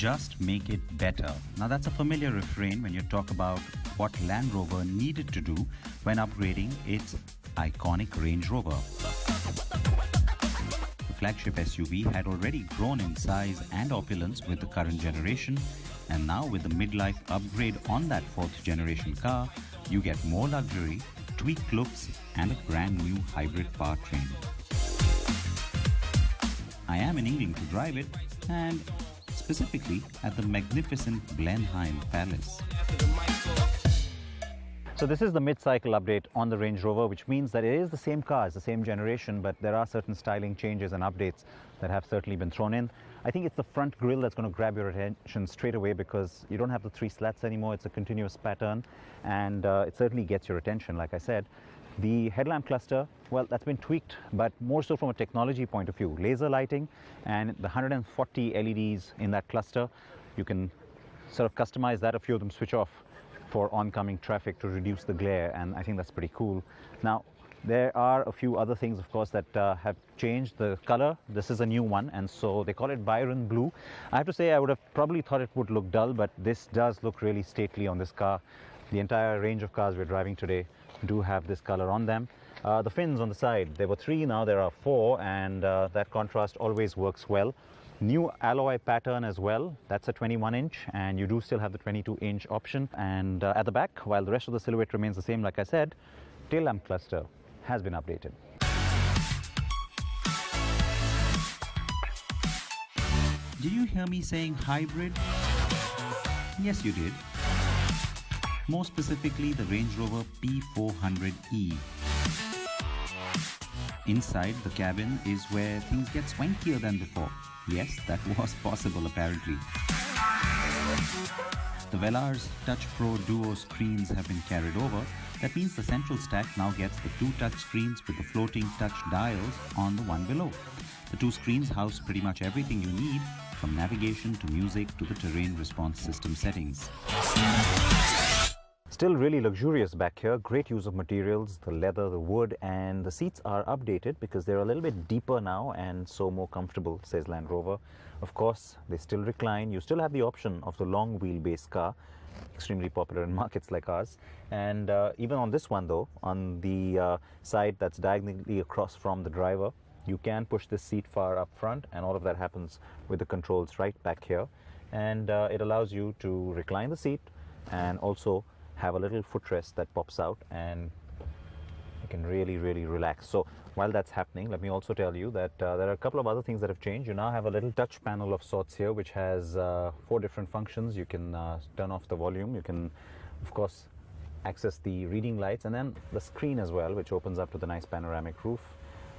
just make it better. Now that's a familiar refrain when you talk about what Land Rover needed to do when upgrading its iconic Range Rover. The flagship SUV had already grown in size and opulence with the current generation, and now with the midlife upgrade on that fourth generation car, you get more luxury, tweaked looks and a brand new hybrid powertrain. I am in England to drive it, and specifically at the magnificent Blenheim Palace. So this is the mid-cycle update on the Range Rover, which means that it is the same car, it's the same generation, but there are certain styling changes and updates that have certainly been thrown in. I think it's the front grille that's going to grab your attention straight away, because you don't have the three slats anymore. It's a continuous pattern, and it certainly gets your attention, like I said. The headlamp cluster, well, that's been tweaked, but more so from a technology point of view. Laser lighting and the 140 LEDs in that cluster, you can sort of customize that. A few of them switch off for oncoming traffic to reduce the glare, and I think that's pretty cool. Now, there are a few other things, of course, that have changed. The color, this is a new one, and so they call it Byron Blue. I have to say, I would have probably thought it would look dull, but this does look really stately on this car. The entire range of cars we're driving today do have this color on them. The fins on the side, there were 3, now there are 4, and that contrast always works well. New alloy pattern as well, that's a 21-inch, and you do still have the 22-inch option. And at the back, while the rest of the silhouette remains the same, like I said, tail lamp cluster has been updated. Did you hear me saying hybrid? Yes, you did. More specifically, the Range Rover P400e. Inside the cabin is where things get swankier than before. Yes, that was possible apparently. The Velar's Touch Pro Duo screens have been carried over. That means the central stack now gets the 2 touch screens with the floating touch dials on the one below. The 2 screens house pretty much everything you need, from navigation to music to the terrain response system settings. Still really luxurious back here, great use of materials, the leather, the wood, and the seats are updated because they're a little bit deeper now and so more comfortable, says Land Rover. Of course, they still recline. You still have the option of the long wheelbase car, extremely popular in markets like ours. And even on this one though, on the side that's diagonally across from the driver, you can push this seat far up front, and all of that happens with the controls right back here. And it allows you to recline the seat and also have a little footrest that pops out, and you can really relax. So while that's happening, let me also tell you that there are a couple of other things that have changed. You now have a little touch panel of sorts here, which has 4 different functions. You can turn off the volume, you can of course access the reading lights, and then the screen as well, which opens up to the nice panoramic roof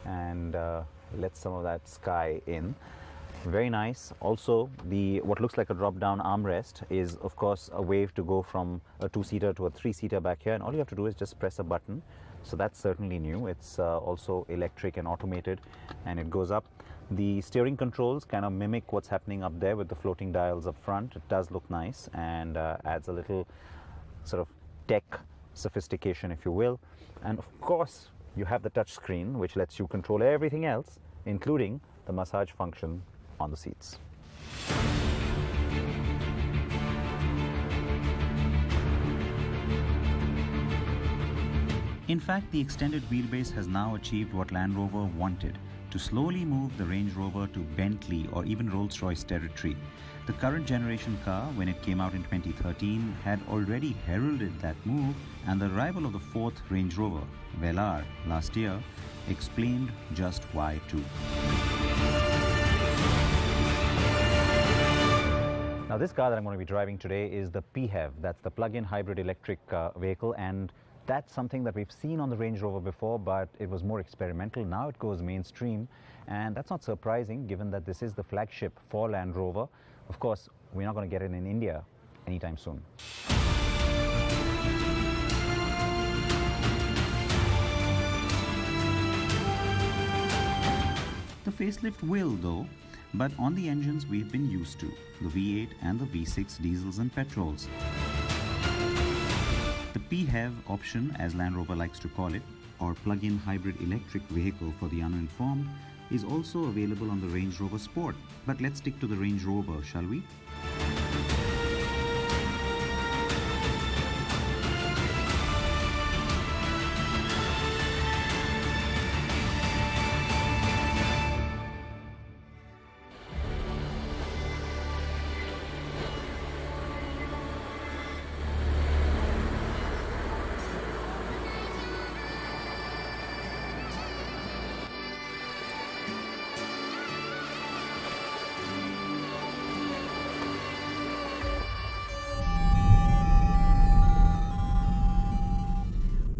and lets some of that sky in. Very nice. Also, the what looks like a drop-down armrest is of course a way to go from a 2-seater to a 3-seater back here, and all you have to do is just press a button. So that's certainly new. It's also electric and automated, and it goes up. The steering controls kind of mimic what's happening up there with the floating dials up front. It does look nice and adds a little sort of tech sophistication, if you will. And of course, you have the touch screen, which lets you control everything else, including the massage function on the seats. In fact, the extended wheelbase has now achieved what Land Rover wanted, to slowly move the Range Rover to Bentley or even Rolls-Royce territory. The current generation car, when it came out in 2013, had already heralded that move, and the arrival of the 4th Range Rover, Velar, last year, explained just why too. Now this car that I'm going to be driving today is the PHEV. That's the plug-in hybrid electric vehicle, and that's something that we've seen on the Range Rover before, but it was more experimental. Now it goes mainstream, and that's not surprising given that this is the flagship for Land Rover. Of course, we're not going to get it in India anytime soon. The facelift will though, but on the engines we've been used to, the V8 and the V6 diesels and petrols. The PHEV option, as Land Rover likes to call it, or plug-in hybrid electric vehicle for the uninformed, is also available on the Range Rover Sport. But let's stick to the Range Rover, shall we?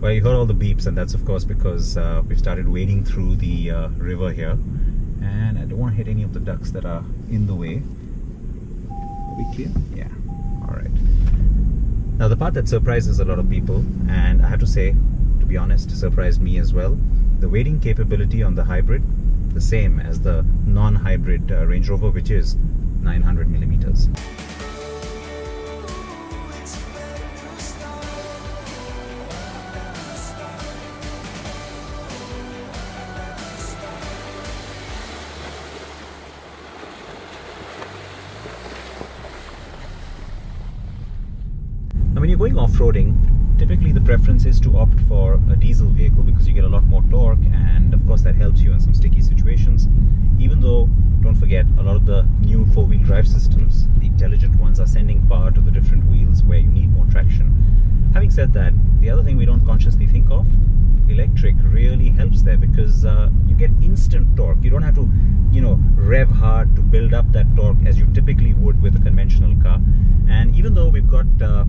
Well, you heard all the beeps, and that's of course because we've started wading through the river here, and I don't want to hit any of the ducks that are in the way. Are we clear? Yeah. All right. Now, the part that surprises a lot of people, and I have to say, to be honest, surprised me as well, the wading capability on the hybrid, the same as the non-hybrid Range Rover, which is 900 millimeters. When you're going off-roading, typically the preference is to opt for a diesel vehicle because you get a lot more torque, and of course that helps you in some sticky situations. Even though, don't forget, a lot of the new four-wheel drive systems, the intelligent ones, are sending power to the different wheels where you need more traction. Having said that, the other thing we don't consciously think of, electric really helps there because you get instant torque. You don't have to, rev hard to build up that torque as you typically would with a conventional car. And even though we've got the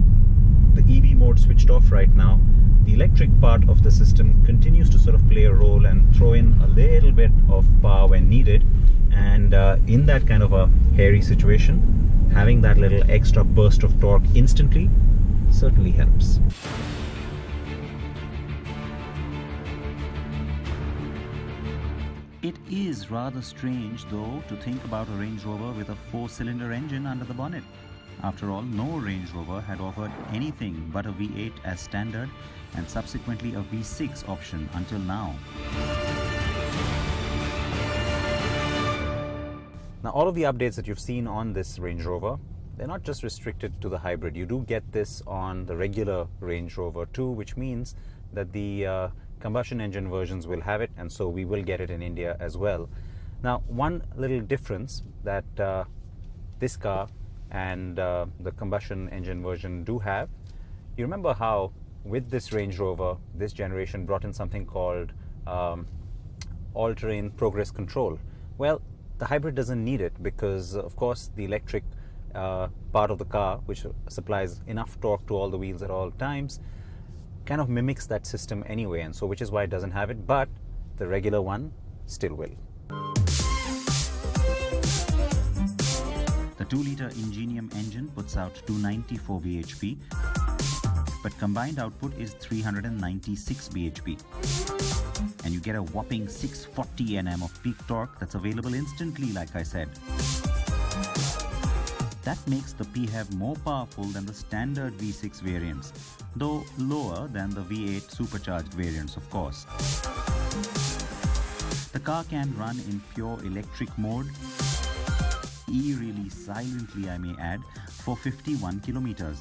EV mode switched off right now, the electric part of the system continues to sort of play a role and throw in a little bit of power when needed. And in that kind of a hairy situation, having that little extra burst of torque instantly certainly helps. It is rather strange, though, to think about a Range Rover with a 4-cylinder engine under the bonnet. After all, no Range Rover had offered anything but a V8 as standard and subsequently a V6 option until now. Now, all of the updates that you've seen on this Range Rover, they're not just restricted to the hybrid. You do get this on the regular Range Rover too, which means that the combustion engine versions will have it, and so we will get it in India as well. Now, one little difference that this car and the combustion engine version do have, you remember how with this Range Rover, this generation brought in something called all-terrain progress control. Well, the hybrid doesn't need it because, of course, the electric part of the car, which supplies enough torque to all the wheels at all times, kind of mimics that system anyway, and so which is why it doesn't have it, but the regular one still will. The 2-liter Ingenium engine puts out 294 bhp, but combined output is 396 bhp. And you get a whopping 640 Nm of peak torque that's available instantly, like I said. That makes the PHEV more powerful than the standard V6 variants, though lower than the V8 supercharged variants, of course. The car can run in pure electric mode, eerily silently I may add, for 51 kilometers.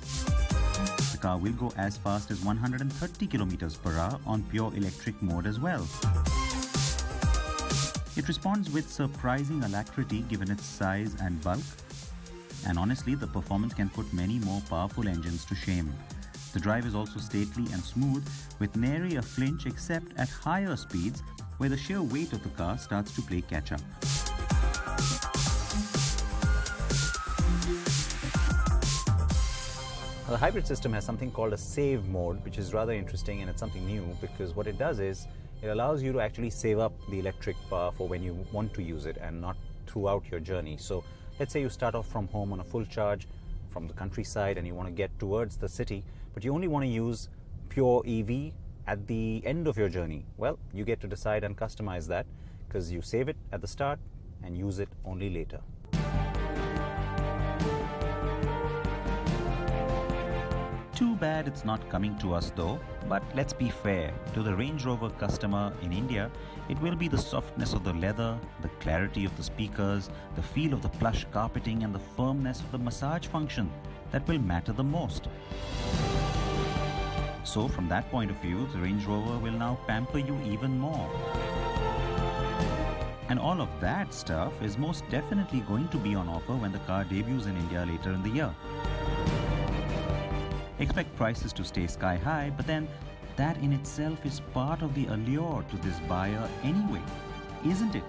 The car will go as fast as 130 kilometers per hour on pure electric mode as well. It responds with surprising alacrity given its size and bulk. And honestly, the performance can put many more powerful engines to shame. The drive is also stately and smooth, with nary a flinch except at higher speeds, where the sheer weight of the car starts to play catch-up. The hybrid system has something called a save mode, which is rather interesting, and it's something new because what it does is it allows you to actually save up the electric power for when you want to use it and not throughout your journey. So let's say you start off from home on a full charge from the countryside and you want to get towards the city, but you only want to use pure EV at the end of your journey. Well, you get to decide and customize that because you save it at the start and use it only later. Two bad it's not coming to us though, but let's be fair. To the Range Rover customer in India, it will be the softness of the leather, the clarity of the speakers, the feel of the plush carpeting and the firmness of the massage function that will matter the most. So from that point of view, the Range Rover will now pamper you even more. And all of that stuff is most definitely going to be on offer when the car debuts in India later in the year. Expect prices to stay sky high, but then that in itself is part of the allure to this buyer anyway, isn't it?